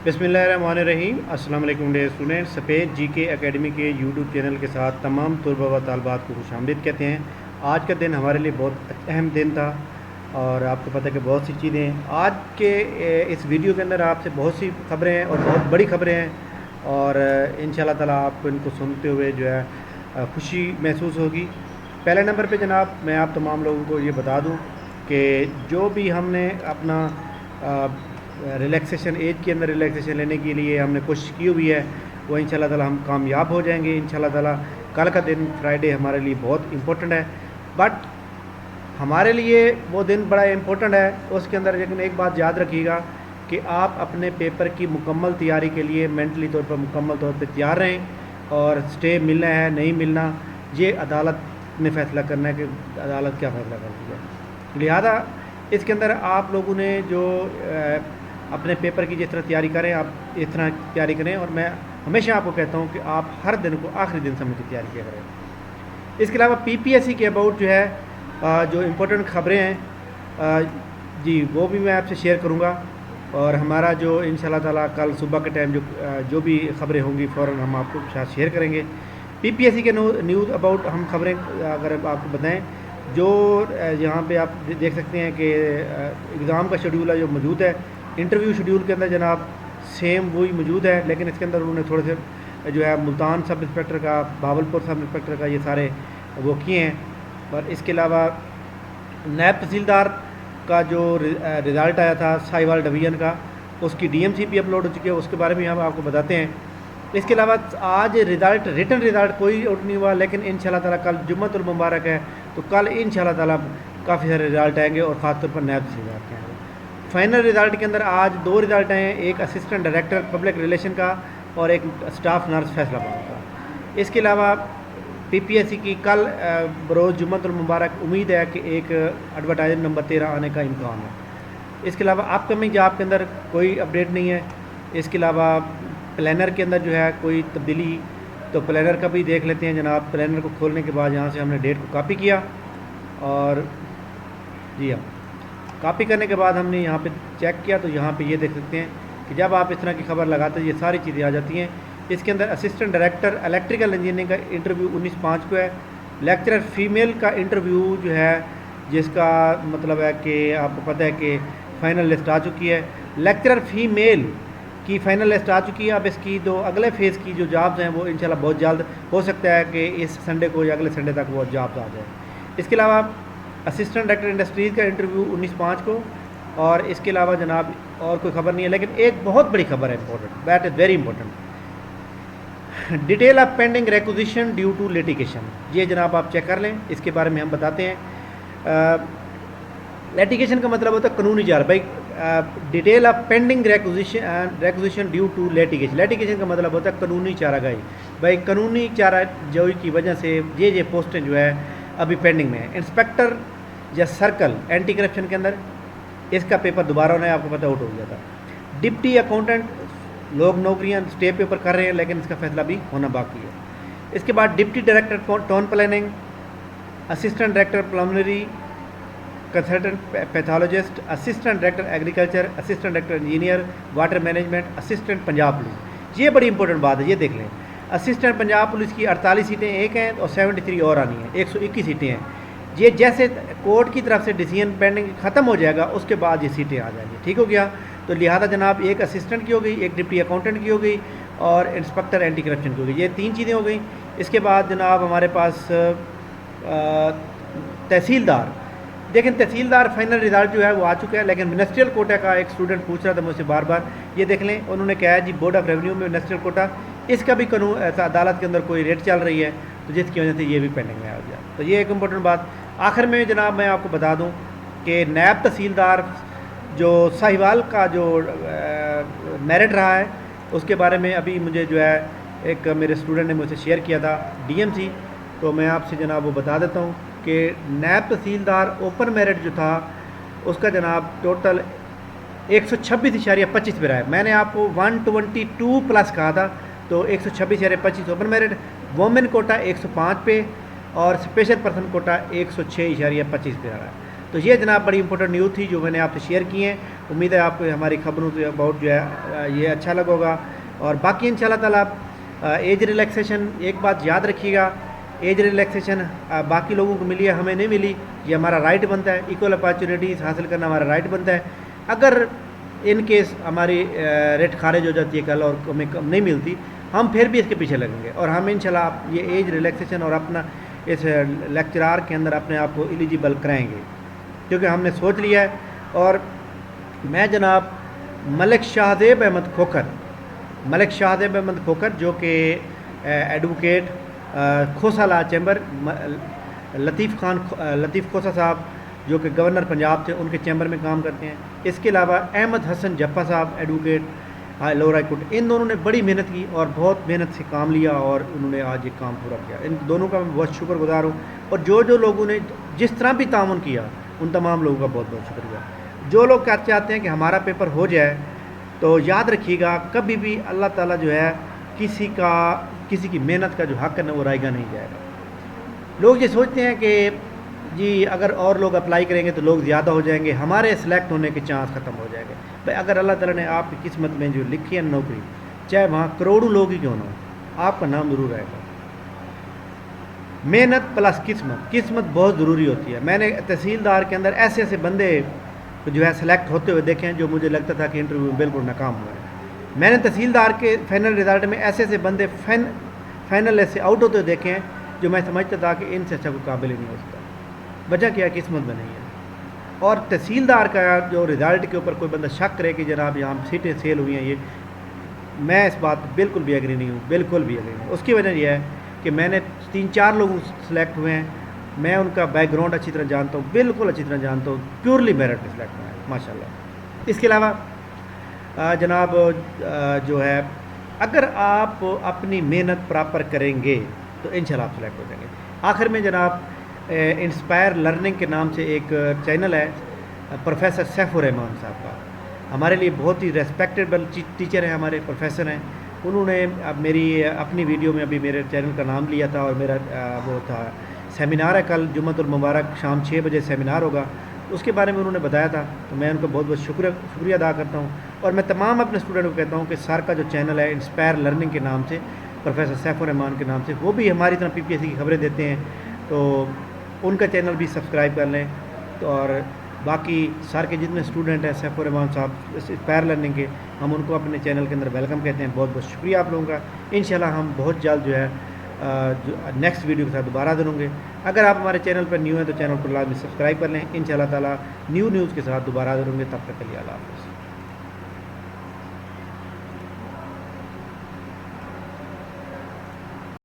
बिस्मिल्लाहिर्रहमानिर्रहीम। अस्सलाम वालेकुम डे स्टूडेंट। सफ़ेद जीके एकेडमी के यूट्यूब चैनल के साथ तमाम तलबा व तालबात को खुशामदीद कहते हैं। आज का दिन हमारे लिए बहुत अहम दिन था और आपको पता है कि बहुत सी चीज़ें आज के इस वीडियो के अंदर आपसे बहुत सी खबरें हैं और बहुत बड़ी खबरें हैं और इंशाल्लाह ताला आपको इनको सुनते हुए जो है खुशी महसूस होगी। पहले नंबर पे जनाब मैं आप तमाम लोगों को ये बता दूं कि जो भी हमने अपना रिलैक्सेशन एज के अंदर रिलैक्सेशन लेने के लिए हमने कोशिश की हुई है वो इंशाल्लाह ताला हम कामयाब हो जाएंगे इंशाल्लाह ताला। कल का दिन फ्राइडे हमारे लिए बहुत इम्पोर्टेंट है, बट हमारे लिए वो दिन बड़ा इम्पोर्टेंट है। उसके अंदर लेकिन एक बात याद रखिएगा कि आप अपने पेपर की मुकम्मल तैयारी के लिए मेंटली तौर पर मुकम्मल तौर पर तैयार रहें और स्टे मिलना है नहीं मिलना ये अदालत ने फैसला करना है कि अदालत क्या फ़ैसला करती है। लिहाजा इसके अंदर आप लोगों ने जो अपने पेपर की जिस तरह तैयारी करें आप इस तरह तैयारी करें और मैं हमेशा आपको कहता हूं कि आप हर दिन को आखिरी दिन समझ के तैयारी किया करें। इसके अलावा पीपीएससी के अबाउट जो है जो इम्पोर्टेंट खबरें हैं जी वो भी मैं आपसे शेयर करूंगा और हमारा जो इंशाल्लाह ताला कल सुबह के टाइम जो भी खबरें होंगी फ़ौरन हम आपको साथ शेयर करेंगे। पीपीएससी के न्यूज़ अबाउट हम खबरें अगर आपको बताएं जो यहाँ पे आप देख सकते हैं कि एग्ज़ाम का शेड्यूल है जो मौजूद है। इंटरव्यू शेड्यूल के अंदर जनाब सेम वही मौजूद है, लेकिन इसके अंदर उन्होंने थोड़े से जो है मुल्तान सब इंस्पेक्टर का, भावलपुर सब इंस्पेक्टर का ये सारे वो किए हैं। और इसके अलावा नायब तहसीलदार का जो रिज़ल्ट आया था साहिवाल डिवीज़न का उसकी डीएमसी भी अपलोड हो चुकी है, उसके बारे में हम आपको बताते हैं। इसके अलावा आज रिटन रिज़ल्ट कोई आउट नहीं हुआ, लेकिन इंशाल्लाह ताला कल जुम्मतुल मुबारक है तो कल इंशाल्लाह ताला काफ़ी सारे रिज़ल्ट आएंगे और ख़ासतौर पर नायब तहसीलदार के आएंगे। फाइनल रिज़ल्ट के अंदर आज दो रिज़ल्ट आए हैं, एक असिस्टेंट डायरेक्टर पब्लिक रिलेशन का और एक स्टाफ नर्स फैसलाबाद का। इसके अलावा पीपीएससी की कल बरोज़ जुम्मतुल मुबारक उम्मीद है कि एक एडवर्टाइजमेंट नंबर 13 आने का इम्कान है। इसके अलावा अपकमिंग जॉब के अंदर कोई अपडेट नहीं है। इसके अलावा प्लानर के अंदर जो है कोई तब्दीली, तो प्लानर का भी देख लेते हैं जनाब। प्लानर को खोलने के बाद यहाँ से हमने डेट को कॉपी किया और जी हाँ कॉपी करने के बाद हमने यहाँ पे चेक किया तो यहाँ पे ये देख सकते हैं कि जब आप इस तरह की खबर लगाते हैं ये सारी चीज़ें आ जाती हैं। इसके अंदर असिस्टेंट डायरेक्टर इलेक्ट्रिकल इंजीनियरिंग का इंटरव्यू 19/5 को है। लेक्चरर फीमेल का इंटरव्यू जो है जिसका मतलब है कि आपको पता है कि फ़ाइनल लिस्ट आ चुकी है। लेक्चरर फीमेल की फ़ाइनल लिस्ट आ चुकी है। अब इसकी दो अगले फेज़ की जो जॉब्स हैं वो इंशाल्लाह बहुत जल्द हो सकता है कि इस संडे को या अगले संडे तक वो जॉब्स आ जाए। इसके अलावा असिस्टेंट डायरेक्टर इंडस्ट्रीज़ का इंटरव्यू 19/5 को और इसके अलावा जनाब और कोई खबर नहीं है, लेकिन एक बहुत बड़ी खबर है important, that is very important. Detail of pending requisition due to litigation, ये जनाब आप चेक कर लें, इसके बारे में हम बताते हैं। लिटिगेशन का मतलब होता है कानूनी चारा भाई। Detail of pending requisition due to litigation, litigation का मतलब होता है कानूनी चारागाही भाई। कानूनी चाराजोई की वजह से ये पोस्टें जो है अभी पेंडिंग में है। इंस्पेक्टर या सर्कल एंटी करप्शन के अंदर इसका पेपर दोबारा उन्हें आपको पता आउट हो गया था। डिप्टी अकाउंटेंट लोग नौकरियां स्टे पेपर कर रहे हैं, लेकिन इसका फैसला भी होना बाकी है। इसके बाद deputy director town planning, assistant director pulmonary, consultant pathologist, assistant director agriculture, assistant director engineer water management, assistant Punjab police. ये बड़ी इंपॉर्टेंट बात है, ये देख लें। असिस्टेंट पंजाब पुलिस की 48 सीटें एक हैं और 73 और आनी हैं, 121 सीटें हैं। ये जैसे कोर्ट की तरफ से डिसीजन पेंडिंग ख़त्म हो जाएगा उसके बाद ये सीटें आ जाएंगी, ठीक हो गया। तो लिहाजा जनाब एक असिस्टेंट की हो गई, एक डिप्टी अकाउंटेंट की हो गई और इंस्पेक्टर एंटी करप्शन की हो गई, ये 3 चीज़ें हो गई। इसके बाद जनाब हमारे पास तहसीलदार, लेकिन तहसीलदार फाइनल रिज़ल्ट जो है वो आ चुका है, लेकिन मिनिस्ट्रियल कोटा का एक स्टूडेंट पूछ रहा था मुझसे बार बार, ये देख लें। उन्होंने कहा है जी बोर्ड ऑफ रेवेन्यू में मिनिस्ट्रियल कोटा इसका भी कानून अदालत के अंदर कोई रेट चल रही है तो जिसकी वजह से ये भी पेंडिंग में आ गया। तो ये एक इम्पोर्टेंट बात। आखिर में जनाब मैं आपको बता दूं कि नायब तहसीलदार जो साहिवाल का जो मेरिट रहा है उसके बारे में अभी मुझे जो है एक मेरे स्टूडेंट ने मुझसे शेयर किया था डीएमसी, तो मैं आपसे जनाब वो बता देता हूँ कि नायब तहसीलदार ओपन मेरिट जो था उसका जनाब टोटल 126.25 पे रहा है। मैंने आपको 122 प्लस कहा था, तो 126.25 ओपन मेरिट, वोमेन कोटा 105 पे और स्पेशल पर्सन कोटा 106.25 पे रहा है। تو یہ جناب بڑی امپورٹنٹ نیوز تھی جو میں نے آپ سے شیئر کی ہیں. امید ہے آپ کو ہماری خبروں سے اباؤٹ جو ہے یہ اچھا لگا ہوگا. اور باقی انشاءاللہ تعالیٰ ایج ریلیکسیشن ایک بات یاد رکھیے گا, ایج ریلیکسیشن باقی لوگوں کو ملی ہے, ہمیں نہیں ملی. یہ ہمارا رائٹ بنتا ہے, ایکول اپارچونیٹیز حاصل کرنا ہمارا رائٹ بنتا ہے. اگر ان کیس ہماری ریٹ خارج ہو جاتی ہے کل اور ہمیں کم نہیں ملتی, ہم پھر بھی اس کے پیچھے لگیں گے, اور ہم انشاءاللہ یہ ایج ریلیکسیشن اور اپنا اس لیکچرار کے اندر اپنے آپ کو ایلیجیبل کرائیں گے, کیونکہ ہم نے سوچ لیا ہے. اور میں جناب ملک شاہزیب احمد کھوکھر جو کہ ایڈوکیٹ کھوسہ لا چیمبر, لطیف کھوسہ صاحب جو کہ گورنر پنجاب تھے ان کے چیمبر میں کام کرتے ہیں. اس کے علاوہ احمد حسن جفا صاحب ایڈوکیٹ لوور ہائی کورٹ, ان دونوں نے بڑی محنت کی اور بہت محنت سے کام لیا اور انہوں نے آج یہ کام پورا کیا. ان دونوں کا میں بہت شکر گزار ہوں, اور جو لوگوں نے جس طرح بھی تعاون کیا ان تمام لوگوں کا بہت بہت شکریہ. جو لوگ چاہتے ہیں کہ ہمارا پیپر ہو جائے تو یاد رکھیے گا کبھی بھی اللہ تعالیٰ جو ہے کسی کی محنت کا جو حق ہے نا وہ رائیگاں نہیں جائے گا. لوگ یہ سوچتے ہیں کہ جی اگر اور لوگ اپلائی کریں گے تو لوگ زیادہ ہو جائیں گے, ہمارے سلیکٹ ہونے کے چانس ختم ہو جائے گا. بھائی اگر اللہ تعالیٰ نے آپ کی قسمت میں جو لکھی ہے نوکری, چاہے وہاں کروڑوں لوگ ہی کیوں نہ ہو, آپ کا نام ضرور آئے گا. محنت پلس قسمت بہت ضروری ہوتی ہے. میں نے تحصیلدار کے اندر ایسے بندے جو ہے سلیکٹ ہوتے ہوئے دیکھے ہیں جو مجھے لگتا تھا کہ انٹرویو میں بالکل ناکام ہوئے ہیں. میں نے تحصیلدار کے فائنل رزلٹ میں ایسے بندے فائنل سے آؤٹ ہوتے ہوئے دیکھے ہیں جو میں سمجھتا تھا کہ ان سے اچھا کوئی قابل ہی نہیں ہو سکتا. وجہ کیا, قسمت میں نہیں ہے. اور تحصیلدار کا جو رزلٹ کے اوپر کوئی بندہ شک کرے کہ جناب یہاں سیٹیں سیل ہوئی ہیں, یہ میں اس بات بالکل بھی ایگری نہیں ہوں, بالکل بھی ایگری نہیں. اس کی وجہ یہ ہے کہ میں نے 3-4 لوگ سلیکٹ ہوئے ہیں, میں ان کا بیک گراؤنڈ اچھی طرح جانتا ہوں, بالکل اچھی طرح جانتا ہوں, پیورلی میرٹ پہ سلیکٹ ہوئے ہیں ماشاء اللہ. اس کے علاوہ جناب جو ہے اگر آپ اپنی محنت پراپر کریں گے تو انشاءاللہ آپ سلیکٹ ہو جائیں گے. آخر میں جناب انسپائر لرننگ کے نام سے ایک چینل ہے پروفیسر سیف الرحمان صاحب کا, ہمارے لیے بہت ہی ریسپیکٹیبل ٹیچر ہیں, ہمارے پروفیسر ہیں. انہوں نے میری اپنی ویڈیو میں ابھی میرے چینل کا نام لیا تھا, اور میرا وہ تھا سیمینار ہے کل جمعۃ المبارک شام 6 بجے سیمینار ہوگا, اس کے بارے میں انہوں نے بتایا تھا. تو میں ان کا بہت بہت شکریہ ادا کرتا ہوں. اور میں تمام اپنے اسٹوڈنٹ کو کہتا ہوں کہ سر کا جو چینل ہے انسپائر لرننگ کے نام سے, پروفیسر سیف الرحمان کے نام سے, وہ بھی ہماری طرح PPSC کی خبریں دیتے ہیں, تو ان کا چینل بھی سبسکرائب کر لیں. تو اور باقی سر کے جتنے اسٹوڈنٹ ہیں سیف الرحمان صاحب انسپائر لرننگ کے, ہم ان کو اپنے چینل کے اندر ویلکم کہتے ہیں. بہت بہت شکریہ آپ لوگوں کا. انشاءاللہ ہم بہت جلد جو ہے نیکسٹ ویڈیو کے ساتھ دوبارہ دوں گے. اگر آپ ہمارے چینل پر نیو ہیں تو چینل کو لازمی سبسکرائب کر لیں. انشاءاللہ تعالیٰ نیوز کے ساتھ دوبارہ دوں گے. تب تک کے لیے اللہ حافظ.